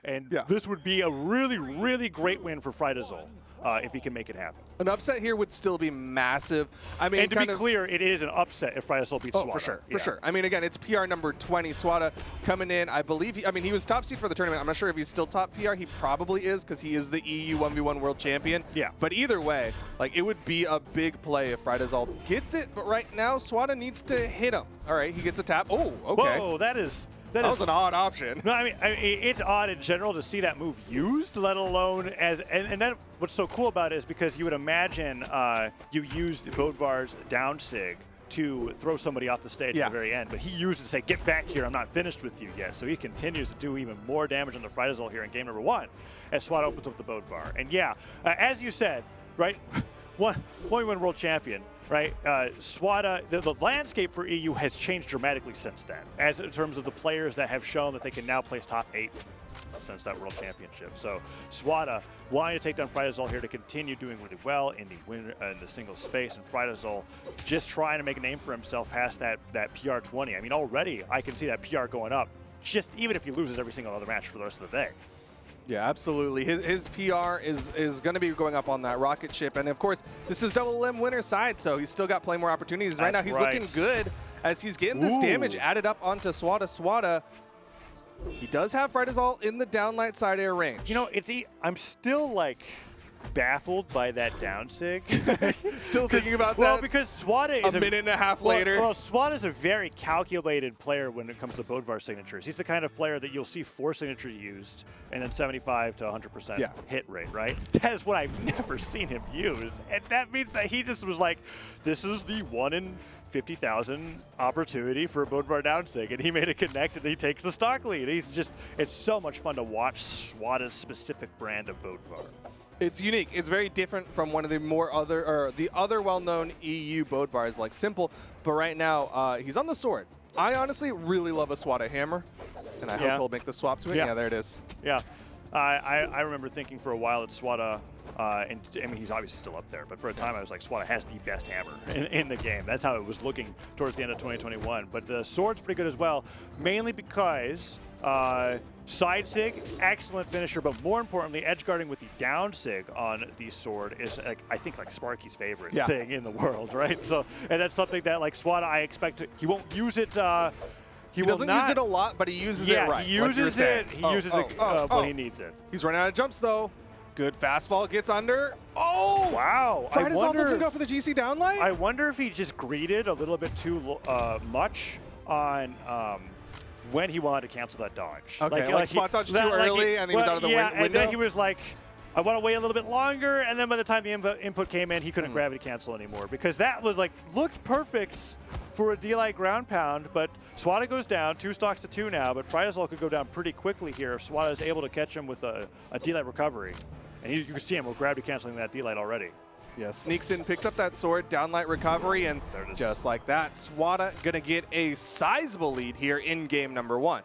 And this would be a really, really great win for Frydasole if he can make it happen. An upset here would still be massive. I mean, and to be clear, it is an upset if Frydasole beats Swata. For sure, for sure. I mean, again, it's PR number 20. Swata coming in, I believe, he was top seed for the tournament. I'm not sure if he's still top PR. He probably is because he is the EU 1v1 world champion. Yeah. But either way, like, it would be a big play if Frydasole gets it. But right now, Swata needs to hit him. All right, he gets a tap. Oh, okay. Whoa, that was an odd option. No, I mean, it's odd in general to see that move used, let alone as, and then what's so cool about it is because you would imagine you use the Bodvar's down sig to throw somebody off the stage at the very end, but he used it to say, get back here, I'm not finished with you yet. So he continues to do even more damage on the Frydasole here in game number 1 as Swata opens up the Bodvar. And yeah, as you said, right, one world champion, right? Swata, the landscape for EU has changed dramatically since then, as in terms of the players that have shown that they can now place top 8 since that world championship. So Swata wanting to take down Frydasole here to continue doing really well in the single space, and Frydasole just trying to make a name for himself past that PR 20. I mean, already I can see that PR going up, just even if he loses every single other match for the rest of the day. Yeah, absolutely. His PR is going to be going up on that rocket ship. And, of course, this is double M winner's side, so he's still got plenty more opportunities. Right now, he's looking good as he's getting this damage added up onto Swata. Swata, he does have Frydasole in the downlight side air range. You know, I'm still, like, baffled by that down sig. Still thinking about that? Well, because Swata is a minute and a half later. Well, Swata is a very calculated player when it comes to Bodvar signatures. He's the kind of player that you'll see 4 signatures used and then 75 to 100% hit rate, right? That is what I've never seen him use. And that means that he just was like, this is the 1 in 50,000 opportunity for a Bodvar down sig, and he made it connect and he takes the stock lead. It's so much fun to watch Swata's specific brand of Bodvar. It's unique. It's very different from one of the other well-known EU Bodvars like Simple. But right now, he's on the sword. I honestly really love a Swata hammer, and I hope he'll make the swap to it. Yeah, there it is. Yeah, I remember thinking for a while that Swata, and I mean he's obviously still up there, but for a time I was like, Swata has the best hammer in the game. That's how it was looking towards the end of 2021. But the sword's pretty good as well, mainly because side sig, excellent finisher, but more importantly, edge guarding with the down sig on the sword is, I think, like Sparky's favorite thing in the world, right? So, and that's something that, like Swata, I expect he won't use it. He doesn't use it a lot, but he uses it right. He uses it. He uses it when he needs it. He's running out of jumps though. Good fastball, gets under. Oh! Wow. Frydasole doesn't go for the GC downlight? I wonder if he just greeted a little bit too much on when he wanted to cancel that dodge. Okay, like spot dodge too early and he was out of the window? And then he was like, I want to wait a little bit longer, and then by the time the input came in, he couldn't gravity cancel anymore because that was looked perfect for a D-Light ground pound, but Swata goes down, 2 stocks to 2 now, but Frydasole could go down pretty quickly here if Swata is able to catch him with a D-Light recovery. And you can see him with gravity canceling that D-Light already. Yeah, sneaks in, picks up that sword, downlight recovery, and just like that, Swata gonna get a sizable lead here in game number 1.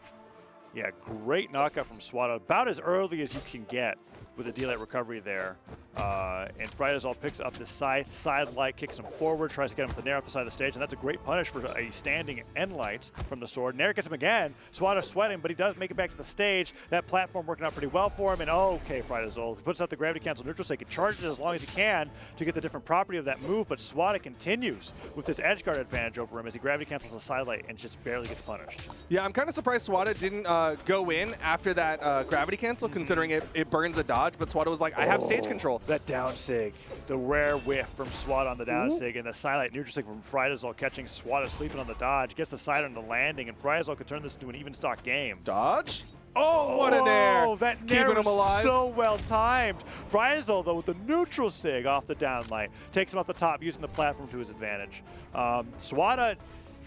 Yeah, great knockout from Swata, about as early as you can get with a D-Light recovery there. And Frydasole picks up the side light, kicks him forward, tries to get him with the Nair off the side of the stage, and that's a great punish for a standing end light from the sword. Nair gets him again. Swata sweating, but he does make it back to the stage. That platform working out pretty well for him, and okay, Frydasole puts out the gravity cancel neutral stick. He charges it as long as he can to get the different property of that move, but Swata continues with this edge guard advantage over him as he gravity cancels the side light and just barely gets punished. Yeah, I'm kind of surprised Swata didn't go in after that gravity cancel, considering it burns a dodge, but Swata was like, I have stage control. That down sig, the rare whiff from Swata on the down sig, and the silent neutral sig from Frydasole catching Swata sleeping on the dodge, gets the side on the landing, and Frydasole could turn this into an even stock game. Dodge? Oh, what an air! That nair keeping him alive. So well timed. Frydasole, though, with the neutral sig off the downlight, takes him off the top, using the platform to his advantage. Swata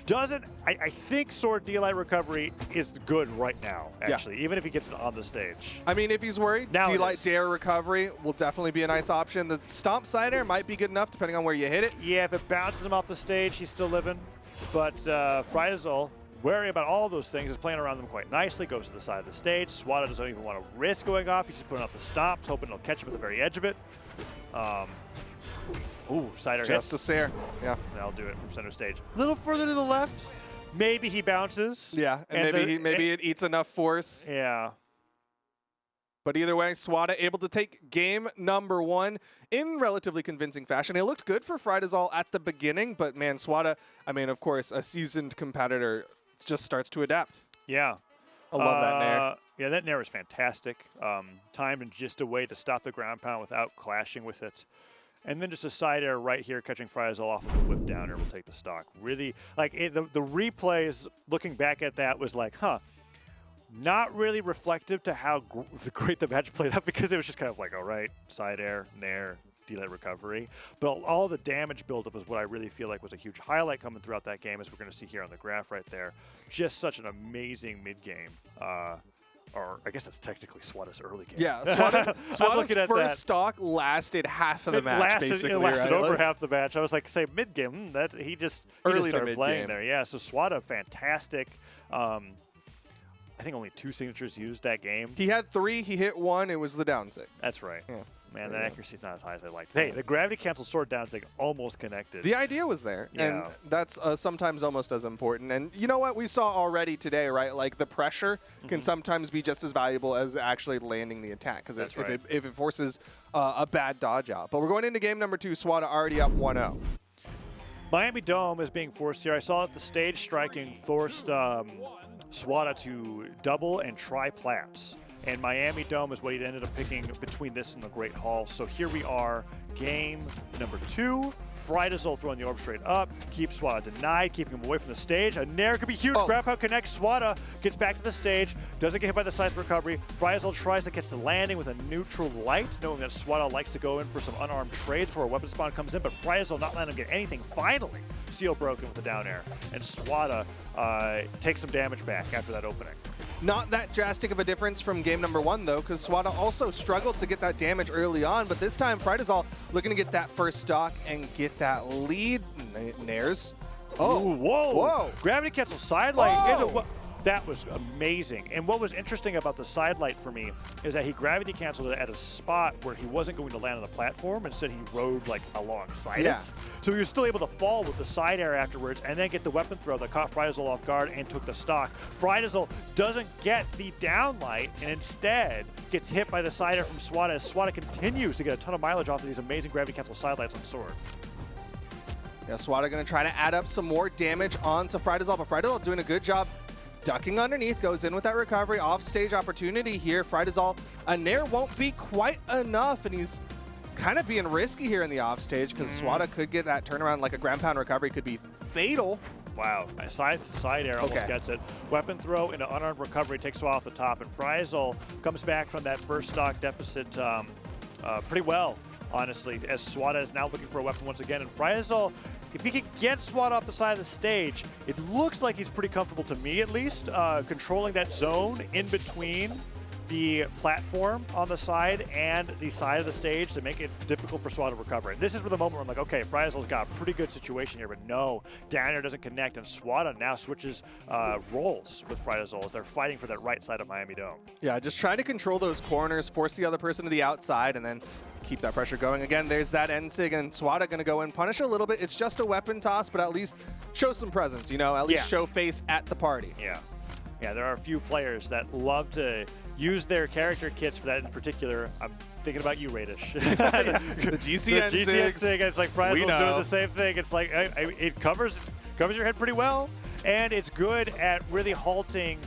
doesn't, I think sword D-Light recovery is good right now, actually, even if he gets it on the stage. I mean, if he's worried, D-Light dare recovery will definitely be a nice option. The stomp side air might be good enough depending on where you hit it. Yeah, if it bounces him off the stage, he's still living. But Frydasole, wary about all those things, is playing around them quite nicely, goes to the side of the stage. Swata doesn't even want to risk going off. He's just putting off the stomps, hoping he'll catch him at the very edge of it. Ooh, side air just hits. a air. Yeah. That'll do it from center stage. A little further to the left. Maybe he bounces. Yeah, and maybe it eats enough force. Yeah. But either way, Swata able to take game number 1 in relatively convincing fashion. It looked good for Frydasole at the beginning, but man, Swata, I mean, of course, a seasoned competitor just starts to adapt. Yeah. I love that nair. Yeah, that nair is fantastic. Timed in just a way to stop the ground pound without clashing with it. And then just a side air right here, catching Frydasole off with a whip downer will take the stock. Really, like the replays, looking back at that was like, huh, not really reflective to how great the match played out, because it was just kind of like, all right, side air, nair, delay recovery. But all the damage buildup is what I really feel like was a huge highlight coming throughout that game, as we're going to see here on the graph right there. Just such an amazing mid-game. Or I guess that's technically Swata's early game. Yeah, Swata's first stock lasted half of the match, basically. It lasted right? over half the match. I was like, say, mid-game, he just started playing there. Yeah, so Swata, fantastic. I think only 2 signatures used that game. He had 3, he hit 1, it was the down sig. That's right. Yeah. Man, that accuracy's not as high as I liked. Hey, the gravity cancel sword down sig almost connected. The idea was there, and that's sometimes almost as important. And you know what we saw already today, right? Like the pressure can sometimes be just as valuable as actually landing the attack, because if it forces a bad dodge out. But we're going into game number 2, Swata already up 1-0. Miami Dome is being forced here. I saw that the stage striking forced Swata to double and try plats. And Miami Dome is what he ended up picking between this and the Great Hall. So here we are, game number 2. Frydasole throwing the orb straight up, keeps Swata denied, keeping him away from the stage. A nair could be huge. Grab how connects. Swata gets back to the stage, doesn't get hit by the seismic recovery. Frydasole tries to catch the landing with a neutral light, knowing that Swata likes to go in for some unarmed trades before a weapon spawn comes in, but Frydasole not letting him get anything. Finally, seal broken with the down air, and Swata takes some damage back after that opening. Not that drastic of a difference from game number 1, though, because Swata also struggled to get that damage early on, but this time Frydasole looking to get that first stock and get that lead. Nairs. Oh, whoa. Whoa. Gravity cancel sidelight. That was amazing. And what was interesting about the sidelight for me is that he gravity canceled it at a spot where he wasn't going to land on the platform. Instead, he rode like alongside it. So he was still able to fall with the side air afterwards and then get the weapon throw that caught Frydasole off guard and took the stock. Frydasole doesn't get the downlight and instead gets hit by the side air from Swata, as Swata continues to get a ton of mileage off of these amazing gravity cancel sidelights on Sword. Yeah, Swata going to try to add up some more damage onto Frydasole, but Frydasole doing a good job ducking underneath, goes in with that recovery. Off-stage opportunity here. Frydasole, a nair won't be quite enough, and he's kind of being risky here in the offstage, because Swata could get that turnaround, like a ground pound recovery could be fatal. Wow, a side air almost gets it. Weapon throw into unarmed recovery takes Swata off the top, and Frydasole comes back from that first stock deficit pretty well, honestly, as Swata is now looking for a weapon once again. And Frydasole, if he can get Swata off the side of the stage, it looks like he's pretty comfortable, to me at least, controlling that zone in between the platform on the side and the side of the stage to make it difficult for Swata to recover. And this is where the moment where I'm like, okay, Frydasole's got a pretty good situation here, but no, down air doesn't connect, and Swata now switches roles with Frydasole as they're fighting for that right side of Miami Dome. Yeah, just try to control those corners, force the other person to the outside, and then keep that pressure going. Again, there's that N-Sig, and Swata going to go in, punish a little bit. It's just a weapon toss, but at least show some presence, you know, at least show face at the party. Yeah. Yeah, there are a few players that love to use their character kits for that in particular. I'm thinking about you, Radish. The GCN Sig. It's like Frydasole's doing the same thing. It's like it covers your head pretty well, and it's good at really halting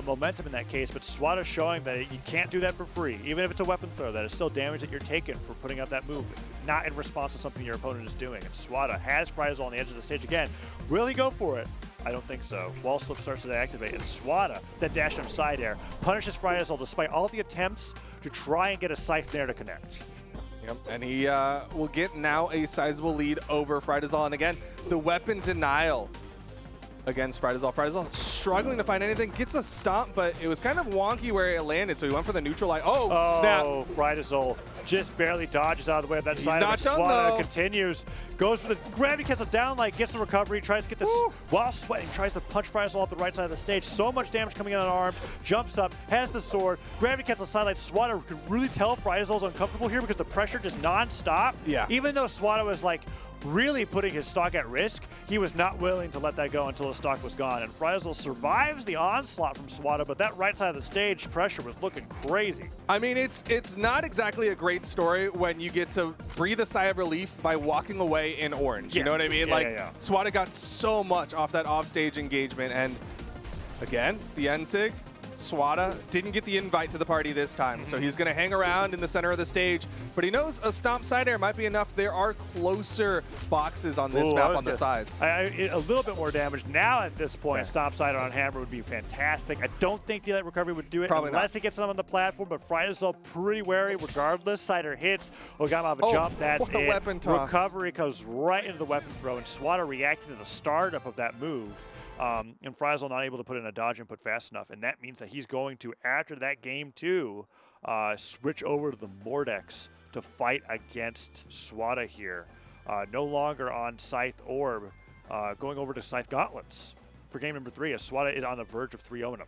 momentum in that case, but Swata showing that you can't do that for free. Even if it's a weapon throw, that is still damage that you're taking for putting out that move, not in response to something your opponent is doing. And Swata has Frydasole on the edge of the stage again. Will he go for it? I don't think so. Wall slip starts to activate, and Swata, that dash jump side air, punishes Frydasole despite all the attempts to try and get a scythe nair to connect. Yep, and he will get now a sizable lead over Frydasole. And again, the weapon denial against Frydasole. Frydasole struggling to find anything, gets a stomp, but it was kind of wonky where it landed, so he went for the neutral light. Oh, snap. Oh, Frydasole just barely dodges out of the way of that side. He's not done, Swata though. Continues, goes for the gravity cancel down light, gets the recovery, tries to get this while sweating, tries to punch Frydasole off the right side of the stage. So much damage coming in unarmed, jumps up, has the sword, gravity cancel sidelight. Swata can really tell Frydasole's uncomfortable here because the pressure just non-stop. Yeah. Even though Swata was like really putting his stock at risk. He was not willing to let that go until his stock was gone. And Frydasole survives the onslaught from Swata, but that right side of the stage pressure was looking crazy. I mean, it's not exactly a great story when you get to breathe a sigh of relief by walking away in orange. You know what I mean? Swata got so much off that offstage engagement, and again, the NSIG, Swata didn't get the invite to the party this time, so he's going to hang around in the center of the stage, but he knows a stomp side air might be enough. There are closer boxes on this map on the sides. A little bit more damage now at this point. Stomp side on Hammer would be fantastic. I don't think the recovery would do it unless he gets them on the platform, but Frydasole pretty wary regardless. Sider hits. Ogama have a jump. That's what a weapon toss. Recovery goes right into the weapon throw, and Swata reacted to the startup of that move. And Frydasole not able to put in a dodge input fast enough, and that means that he's going to, after that game 2, switch over to the Mordex to fight against Swata here. No longer on Scythe Orb, going over to Scythe Gauntlets for game number 3, as Swata is on the verge of 3-0ing him.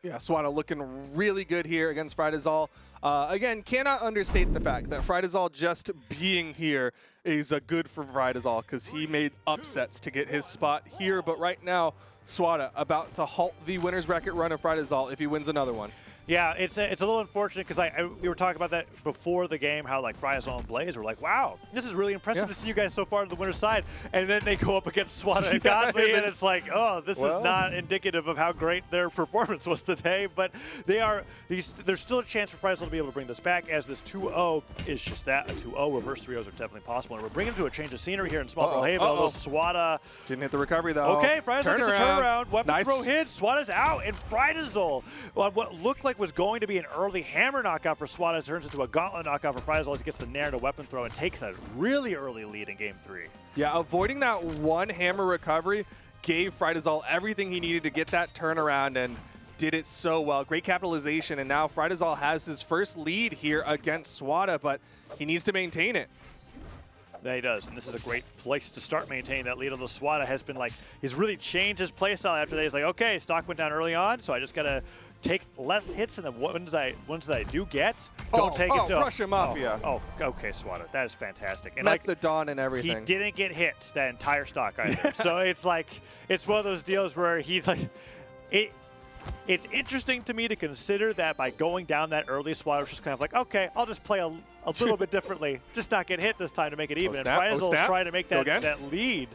Yeah, Swata looking really good here against Frydasole. Again, cannot understate the fact that Frydasole just being here is good for Frydasole because he made upsets to get his spot here. But right now, Swata about to halt the winner's bracket run of Frydasole if he wins another one. Yeah, it's a little unfortunate because we were talking about that before the game, how like Frydasole and Blaze were like, wow, this is really impressive to see you guys so far to the winner's side. And then they go up against Swata and Godly, and it's like, oh, this is not indicative of how great their performance was today. But there's still a chance for Frydasole to be able to bring this back, as this 2-0 is just that, a 2-0. Reverse 3-0s are definitely possible. And we're bringing them to a change of scenery here in Small Brawlhalla. Although Swata didn't hit the recovery though. Okay, Frydasole gets a turnaround. Weapon throw hits. Swata's out, and Frydasole, what looked like was going to be an early hammer knockout for Swata, turns into a gauntlet knockout for Frydasole as he gets the Nair to weapon throw and takes a really early lead in game 3. Yeah, avoiding that one hammer recovery gave Frydasole everything he needed to get that turnaround, and did it so well. Great capitalization, and now Frydasole has his first lead here against Swata, but he needs to maintain it. Yeah, he does, and this is a great place to start maintaining that lead. Although Swata has been like, he's really changed his playstyle after that. He's like, okay, stock went down early on, so I just gotta take less hits, and the ones that I do get, don't take it to Russian Mafia. Okay, Swata, that is fantastic. And like the Dawn and everything. He didn't get hits that entire stock either. So it's like, it's one of those deals where he's like, it's interesting to me to consider that by going down that early, Swata was just kind of like, okay, I'll just play a little bit differently, just not get hit this time to make it even. And Frydasole is trying to make that lead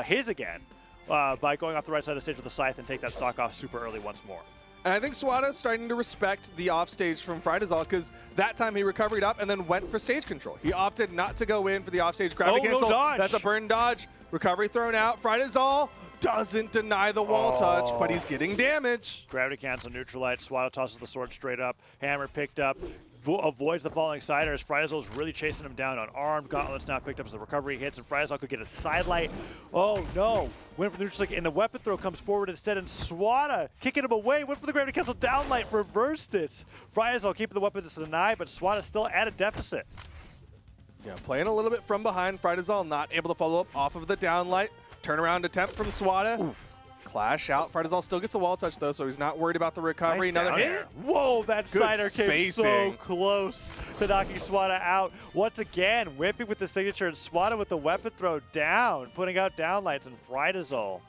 his again by going off the right side of the stage with the Scythe and take that stock off super early once more. And I think Swata is starting to respect the offstage from Frydasole, because that time he recovered up and then went for stage control. He opted not to go in for the offstage gravity cancel. Dodge. That's a burn dodge. Recovery thrown out. Frydasole doesn't deny the wall touch, but he's getting damage. Gravity cancel neutralized. Swata tosses the sword straight up. Hammer picked up. Avoids the falling sider as Frydasole's really chasing him down unarmed. Gauntlet's not picked up as the recovery hits, and Frydasole could get a sidelight. Oh no! Went for the neutral stick, and the weapon throw comes forward instead, and Swata kicking him away. Went for the gravity cancel downlight, reversed it. Frydasole keeping the weapon to deny, but Swata still at a deficit. Yeah, playing a little bit from behind. Frydasole not able to follow up off of the downlight. Turnaround attempt from Swata. Ooh. Clash out. Frydasole still gets the wall touch though, so he's not worried about the recovery. Nice. Another hit. Whoa, that sider came so close to knocking Swata out. Once again, whipping with the signature, and Swata with the weapon throw down, putting out downlights, and Frydasole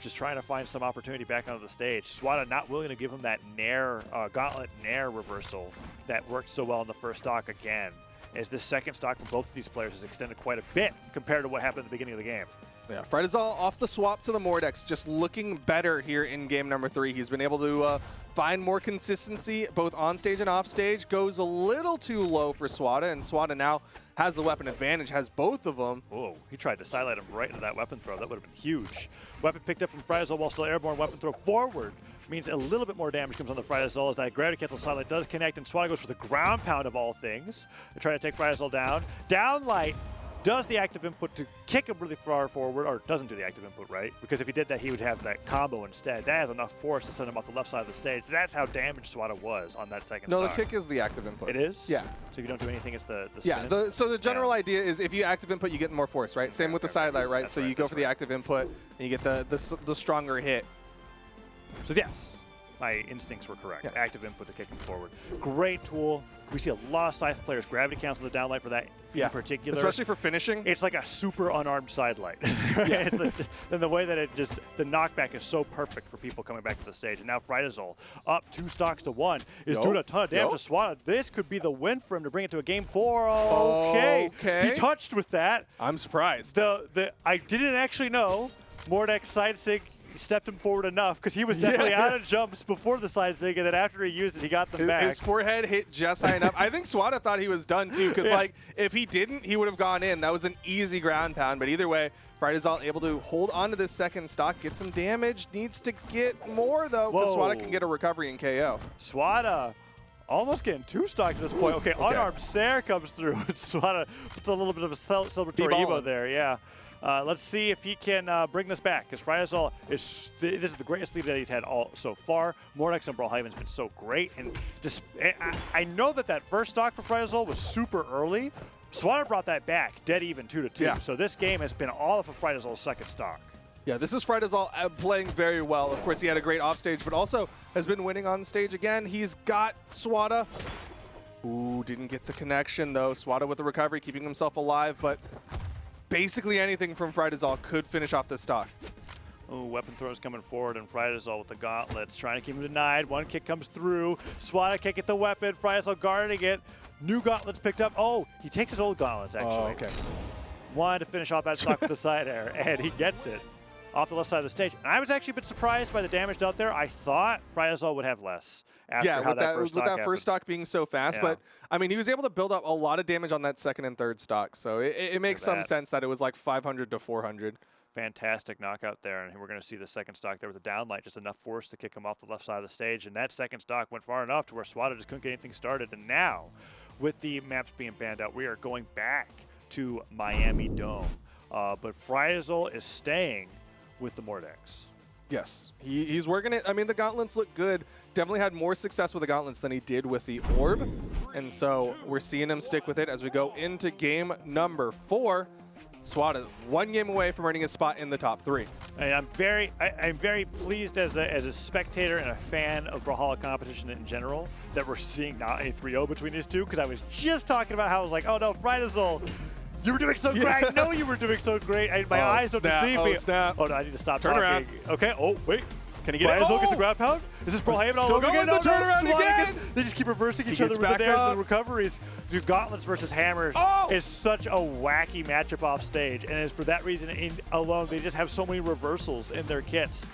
just trying to find some opportunity back onto the stage. Swata not willing to give him that Nair, Gauntlet Nair reversal that worked so well in the first stock again, as this second stock for both of these players has extended quite a bit compared to what happened at the beginning of the game. Yeah, Frydasole off the swap to the Mordex, just looking better here in game number 3. He's been able to find more consistency both on stage and off stage. Goes a little too low for Swata, and Swata now has the weapon advantage, has both of them. Oh, he tried to sidelight him right into that weapon throw. That would have been huge. Weapon picked up from Frydasole while still airborne. Weapon throw forward means a little bit more damage comes on the Frydasole as that gravity cancel sidelight does connect, and Swata goes for the ground pound of all things. They're trying to take Frydasole down. Downlight does the active input to kick him really far forward, or doesn't do the active input, right? Because if he did that, he would have that combo instead. That has enough force to send him off the left side of the stage. That's how damaged Swata was on that second No, stock. the kick is the active input. It is? Yeah. So if you don't do anything, it's the spin? Yeah, so the general idea is if you active input, you get more force, right? Same with the sidelight, right? So you go for the active input, and you get the stronger hit. So yes, my instincts were correct. Yeah. Active input to kick him forward. Great tool. We see a lot of side players gravity cancel the downlight for that in particular. Especially for finishing. It's like a super unarmed side light. Yeah. It's like and the way that the knockback is so perfect for people coming back to the stage. And now Frydasole up 2 stocks to 1 is doing a ton of damage to Swata. This could be the win for him to bring it to a game 4. Okay. He touched with that. I'm surprised. I didn't actually know Mordek's side sig stepped him forward enough because he was definitely out of jumps before the side sig, and then after he used it, he got them back. His forehead hit just high enough. I think Swata thought he was done too because like if he didn't, he would have gone in. That was an easy ground pound, but either way, Frydasole able to hold on to this second stock, get some damage, needs to get more though because Swata can get a recovery and KO. Swata almost getting 2 stocks at this point. Okay, unarmed Sair comes through. Swata puts a little bit of a celebratory emo there, let's see if he can bring this back, because Frydasole this is the greatest lead that he's had all so far. Mordek's and Brawlhalla has been so great, and just I know that first stock for Frydasole was super early. Swata brought that back, dead even 2-2. Yeah. So this game has been all of Frydasole's second stock. Yeah, this is Frydasole playing very well. Of course, he had a great offstage, but also has been winning on stage again. He's got Swata. Ooh, didn't get the connection though. Swata with the recovery, keeping himself alive, but basically anything from Frydasole could finish off this stock. Ooh, weapon throws coming forward, and Frydasole with the gauntlets, trying to keep him denied. One kick comes through. Swata can't get the weapon. Frydasole guarding it. New gauntlets picked up. Oh, he takes his old gauntlets, actually. Oh, okay. Wanted to finish off that stock with the side air, and he gets it off the left side of the stage. And I was actually a bit surprised by the damage dealt there. I thought Frydasole would have less after how with that first stock being so fast. But, I mean, he was able to build up a lot of damage on that second and third stock. So it makes some sense that it was like 500 to 400. Fantastic knockout there, and we're going to see the second stock there with the downlight, just enough force to kick him off the left side of the stage. And that second stock went far enough to where Swata just couldn't get anything started. And now, with the maps being banned out, we are going back to Miami Dome. But Frydasole is staying with the Mordex. Yes, he's working it. I mean, the gauntlets look good. Definitely had more success with the gauntlets than he did with the orb. And so we're seeing him stick with it as we go into game number 4. Swata 1 game away from earning a spot in the top 3. And I'm very pleased as a spectator and a fan of Brawlhalla competition in general that we're seeing not a 3-0 between these two, because I was just talking about how I was like, oh no, Frydasole, you were doing so great. I know you were doing so great. My eyes don't deceive me. Snap. Oh no, I need to stop Turn talking. around. Okay. Oh wait. Can he get it? Frydasole gets the ground pound. Is this Brawlhalla all Still over going again? the turnaround again. They just keep reversing each other gets with the back dairs up. and the recoveries. Dude, gauntlets versus hammers is such a wacky matchup off stage, and it's for that reason alone they just have so many reversals in their kits.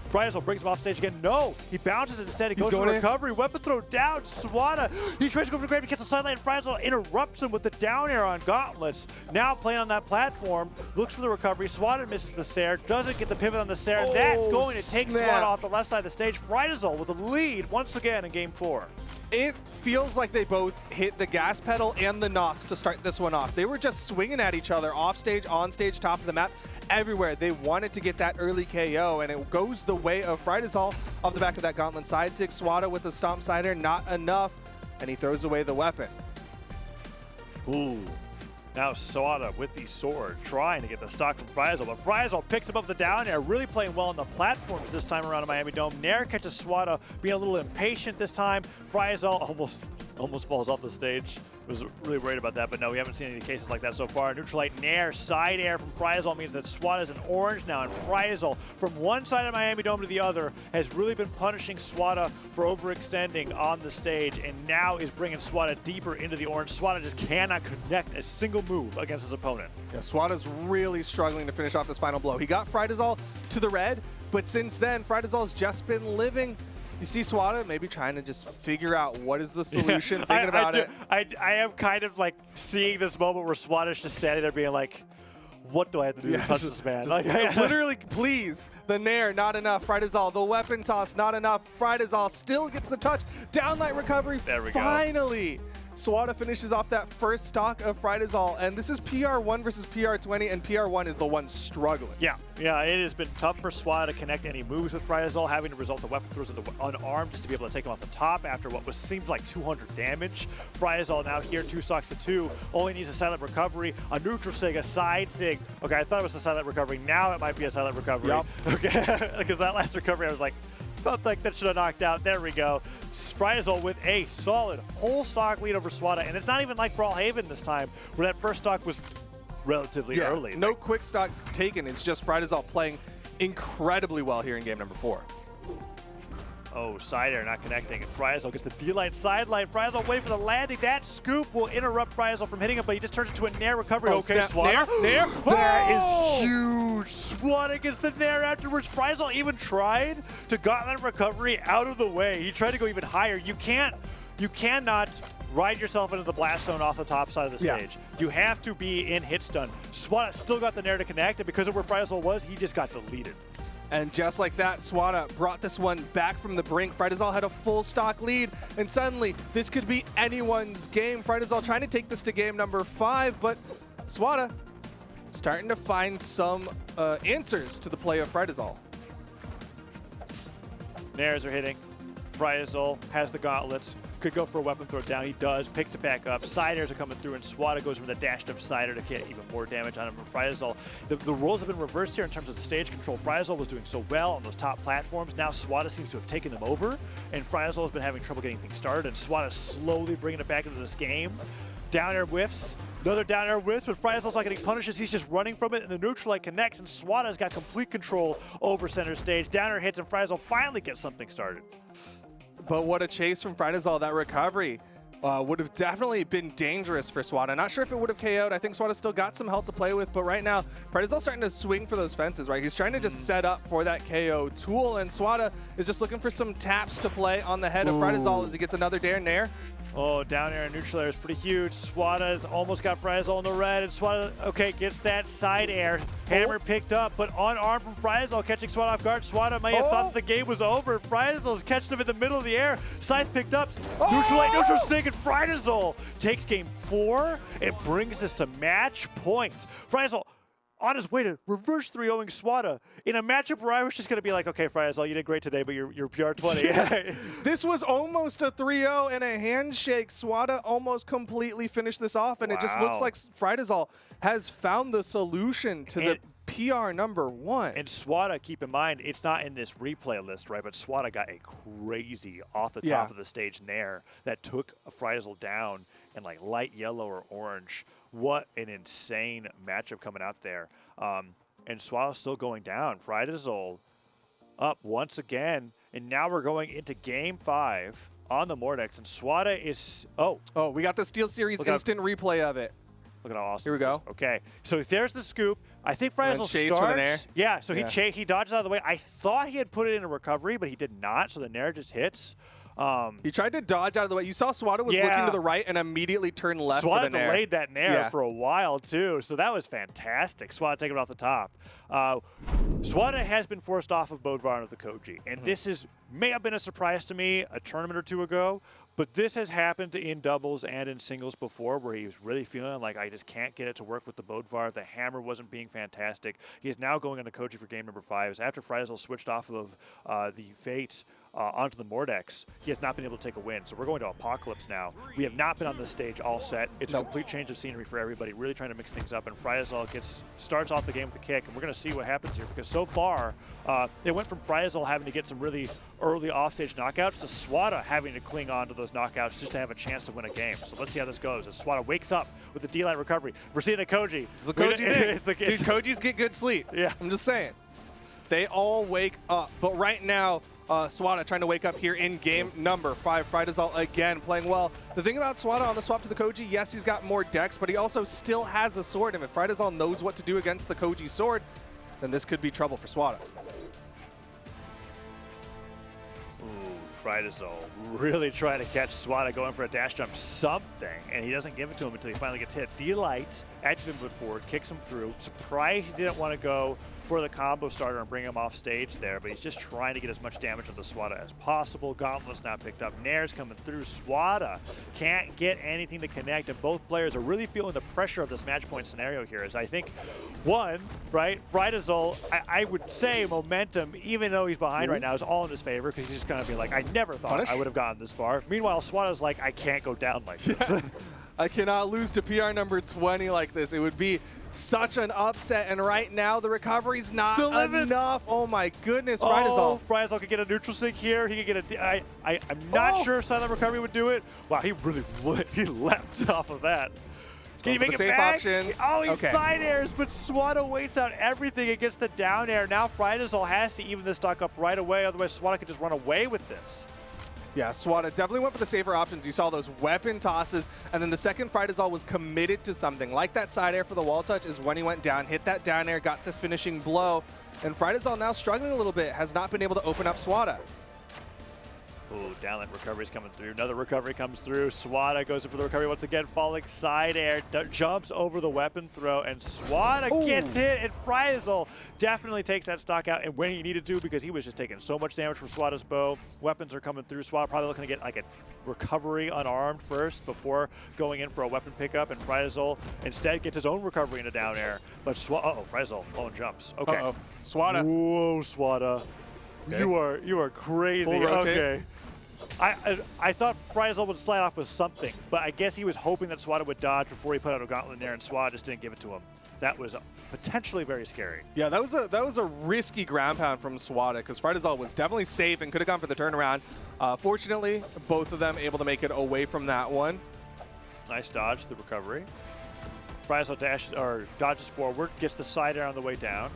Frydasole brings him off stage again. No, he bounces instead. He goes for recovery. Weapon throw down. Swata. He tries to go for the grave. He gets the sideline. Frydasole interrupts him with the down air on gauntlets. Now playing on that platform. Looks for the recovery. Swata misses the Sair. Doesn't get the pivot on the Sair. That's going to take Swata off the left side of the stage. Frydasole with a lead once again in game 4. It feels like they both hit the gas pedal and the NOS to start this one off. They were just swinging at each other off stage, on stage, top of the map, everywhere. They wanted to get that early KO, and it goes the way of Frydasole off the back of that gauntlet side 6. Swata with the stomp sider, not enough, and he throws away the weapon. Ooh. Now Swata with the sword, trying to get the stock from Frydasole, but Frydasole picks him up the down air, really playing well on the platforms this time around in Miami Dome. Nair catches Swata, being a little impatient this time. Frydasole almost falls off the stage. Was really worried about that, but no, we haven't seen any cases like that so far. Neutralite Nair, side air from Frydasole means that Swata is in orange now, and Frydasole, from one side of Miami Dome to the other, has really been punishing Swata for overextending on the stage, and now is bringing Swata deeper into the orange. Swata just cannot connect a single move against his opponent. Yeah, Swata's really struggling to finish off this final blow. He got Frydasole to the red, but since then, Frydasole's just been living. You see Swata maybe trying to just figure out what is the solution, thinking about it. I am kind of like seeing this moment where Swata's just standing there being like, what do I have to do to touch this man? Literally, please. The Nair, not enough. Frydasole, the weapon toss, not enough. Frydasole still gets the touch. Downlight recovery, there we finally. Swata finishes off that first stock of Frydasole, and this is PR1 versus PR20, and PR1 is the one struggling. Yeah, it has been tough for Swata to connect any moves with Frydasole, having to result in weapon throws unarmed just to be able to take him off the top after what seems like 200 damage. Frydasole now here 2 stocks to 2, only needs a silent recovery, a neutral sig, a side sig. Okay, I thought it was a silent recovery. Now it might be a silent recovery. Yep. Okay, because that last recovery I was like, felt like that should have knocked out. There we go. Frydasole with a solid whole stock lead over Swata. And it's not even like Brawlhalla this time, where that first stock was relatively early. No quick stocks taken. It's just Frydasole playing incredibly well here in game number 4. Oh, side air not connecting. And Frydasole gets the D-line sideline. Frydasole waiting for the landing. That scoop will interrupt Frydasole from hitting him, but he just turns into a nair recovery. Oh, okay, snap. Swata. Nair. That Oh! is huge. Swata gets the nair afterwards. Frydasole even tried to gauntlet recovery out of the way. He tried to go even higher. You cannot ride yourself into the blast zone off the top side of the stage. You have to be in hit stun. Swata still got the nair to connect, and because of where Frydasole was, he just got deleted. And just like that, Swata brought this one back from the brink. Frydasole had a full stock lead, and suddenly this could be anyone's game. Frydasole trying to take this to game number 5, but Swata starting to find some answers to the play of Frydasole. Nairs are hitting. Frydasole has the gauntlets. Could go for a weapon throw down. He does. Picks it back up. Side airs are coming through, and Swata goes for the dashed up side air to get even more damage on him from Frydasole. The roles have been reversed here in terms of the stage control. Frydasole was doing so well on those top platforms. Now Swata seems to have taken them over, and Frydasole has been having trouble getting things started, and Swata slowly bringing it back into this game. Down air whiffs. Another down air whiffs, but Frydasole's not getting punished as he's just running from it, and the neutral light connects, and Swata's got complete control over center stage. Down air hits, and Frydasole finally gets something started. But what a chase from Frydasole. That recovery would have definitely been dangerous for Swata. Not sure if it would have KO'd. I think Swata's still got some health to play with, but right now, Frydasole's starting to swing for those fences, right? He's trying to just set up for that KO tool, and Swata is just looking for some taps to play on the head of Frydasole as he gets another dare nair. Oh, down air and neutral air is pretty huge. Swata's almost got Frydasole in the red, and Swata, okay, gets that side air. Hammer picked up, but unarmed from Frydasole, catching Swata off guard. Swata may have thought that the game was over. Frydasole's catching him in the middle of the air. Scythe picked up. Neutral light, neutral sig, and Frydasole takes game 4. It brings us to match point. Frydasole on his way to reverse 3-0ing Swata in a matchup where I was just going to be like, okay, Frydasole, you did great today, but you're PR 20. Yeah. This was almost a 3-0 and a handshake. Swata almost completely finished this off, and it just looks like Frydasole has found the solution to the PR number 1. And Swata, keep in mind, it's not in this replay list, right? But Swata got a crazy off the top of the stage nair that took Frydasole down in like light yellow or orange. What an insane matchup coming out there. And Swata's still going down. Frydasole up once again. And now we're going into game 5 on the Mordex. And Swata is, oh, we got the SteelSeries instant replay of it. Look at how awesome Here we go. Okay, so there's the scoop. I think Frydasole chase starts. for the nair. Yeah, so he dodges out of the way. I thought he had put it in a recovery, but he did not, so the nair just hits. He tried to dodge out of the way. You saw Swata was looking to the right and immediately turned left for the nair. Swata delayed that nair for a while, too, so that was fantastic. Swata taking it off the top. Swata has been forced off of Bodvar of the Koji, and this may have been a surprise to me a tournament or two ago, but this has happened in doubles and in singles before where he was really feeling like I just can't get it to work with the Bodvar. The hammer wasn't being fantastic. He is now going on to Koji for game number 5. After Frydasole switched off of the Fate onto the Mordex, he has not been able to take a win. So we're going to Apocalypse now. We have not been on this stage all set. It's a complete change of scenery for everybody, really trying to mix things up. And Frydasole starts off the game with a kick, and we're going to see what happens here because so far it went from Frydasole having to get some really early offstage knockouts to Swata having to cling on to those knockouts just to have a chance to win a game. So let's see how this goes as Swata wakes up with the D-line recovery. We're seeing a Koji. It's the Koji thing. Dude, Kojis get good sleep. Yeah. I'm just saying. They all wake up. But right now, Swata trying to wake up here in game number 5. Frydasole again playing well. The thing about Swata on the swap to the Koji, yes, he's got more dex, but he also still has a sword. And if Frydasole knows what to do against the Koji sword, then this could be trouble for Swata. Frydasole really trying to catch Swata going for a dash jump something, and he doesn't give it to him until he finally gets hit. D-Light, active input forward, kicks him through. Surprised he didn't want to go for the combo starter and bring him off stage there, but he's just trying to get as much damage on the Swata as possible. Gauntlet's not picked up. Nair's coming through. Swata can't get anything to connect, and both players are really feeling the pressure of this match point scenario here. As I think, one, right, Frydasole, I would say momentum, even though he's behind right now, is all in his favor because he's just going to be like, I never thought I would have gotten this far. Meanwhile, Swata's like, I can't go down like this. I cannot lose to PR number 20 like this. It would be such an upset, and right now the recovery's not Still enough. Oh my goodness, Frydasole. Frydasole could get a neutral sync here. He could get a. I'm not sure silent recovery would do it. Wow, he really he leapt off of that. Can he make it safe back? options. Oh, he Okay. side airs, but Swata waits out everything against the down air. Now Frydasole has to even this stock up right away, otherwise Swata could just run away with this. Yeah, Swata definitely went for the safer options. You saw those weapon tosses, and then the second Frydasole was committed to something. Like that side air for the wall touch is when he went down, hit that down air, got the finishing blow, and Frydasole now struggling a little bit, has not been able to open up Swata. Ooh, downlight recovery's coming through. Another recovery comes through. Swata goes in for the recovery once again, falling side air, jumps over the weapon throw, and Swata gets hit, and Frydasole definitely takes that stock out, and when he needed to, because he was just taking so much damage from Swata's bow. Weapons are coming through. Swata probably looking to get like a recovery unarmed first before going in for a weapon pickup, and Frydasole instead gets his own recovery into down air. But Frydasole blowing jumps. Okay. Swata. Whoa, Swata. Okay. You are crazy. Full rotate. Okay. I thought Frydasole would slide off with something, but I guess he was hoping that Swata would dodge before he put out a gauntlet in there, and Swata just didn't give it to him. That was potentially very scary. Yeah, that was a risky ground pound from Swata, because Frydasole was definitely safe and could have gone for the turnaround. Fortunately, both of them able to make it away from that one. Nice dodge, the recovery. Frydasole dodges forward, gets the side air on the way down.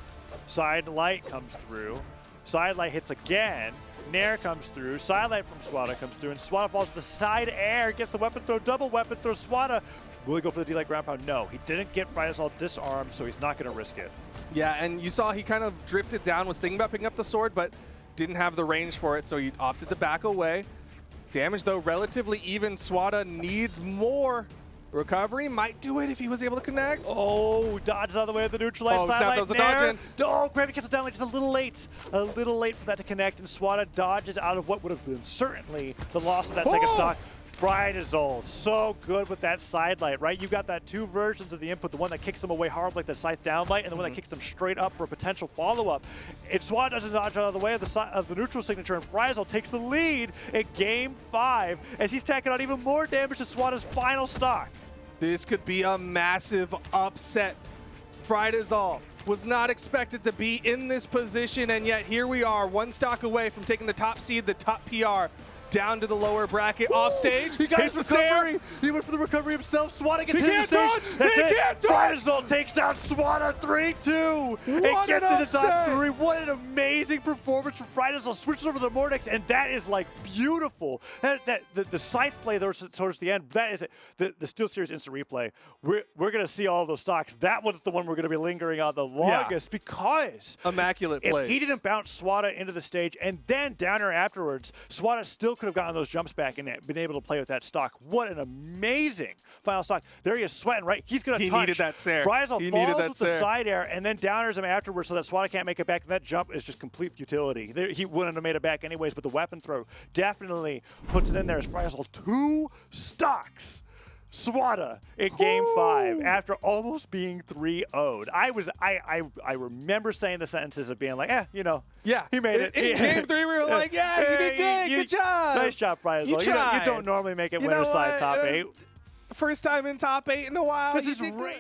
Side light comes through. Side light hits again. Nair comes through. Side light from Swata comes through, and Swata falls to the side air, gets the weapon throw, double weapon throw. Swata, will he go for the D-light ground pound? No, he didn't get Frydasole disarmed, so he's not going to risk it. Yeah, and you saw he kind of drifted down, was thinking about picking up the sword, but didn't have the range for it, so he opted to back away. Damage, though, relatively even. Swata needs more. Recovery might do it if he was able to connect. Oh, dodges out of the way of the neutral light. Oh, side snap, light that was a Nair. dodge in. Oh, gravity cancel down, just a little late. A little late for that to connect, and Swata dodges out of what would have been certainly the loss of that second stock. Frydasole, so good with that side light, right? You've got that two versions of the input, the one that kicks them away hard like the scythe down light, and the one that kicks them straight up for a potential follow-up. And Swata doesn't dodge out of the way of the neutral signature, and Frydasole takes the lead in Game 5 as he's tacking on even more damage to Swata's final stock. This could be a massive upset. Frydasole was not expected to be in this position, and yet here we are, one stock away from taking the top seed, the top PR, down to the lower bracket, off stage. He got his recovery. He went for the recovery himself. Swata gets hit in the stage. That's it. Frydasole takes down Swata 3-2. It gets into top 3. What an amazing performance from Frydasole. Switches over to the Mordex, and that is like beautiful. The scythe play there towards the end, that is it. The SteelSeries instant replay. We're going to see all those stocks. That one's the one we're going to be lingering on the longest because immaculate plays. If he didn't bounce Swata into the stage and then downer afterwards, Swata still could have gotten those jumps back and been able to play with that stock. What an amazing final stock. There he is sweating, right? He's going to touch. He needed that Sair. Frydasole falls with the side air and then downers him afterwards so that Swata can't make it back. And that jump is just complete futility. He wouldn't have made it back anyways, but the weapon throw definitely puts it in there as Frydasole 2 stocks Swata in Game 5 after almost being 3-0'd. I remember saying the sentences of being like, he made it. In Game 3, we were like, yeah, you did good. Good job. Nice job, Frydasole. You don't normally make it winner side top 8. First time in top 8 in a while. This is great.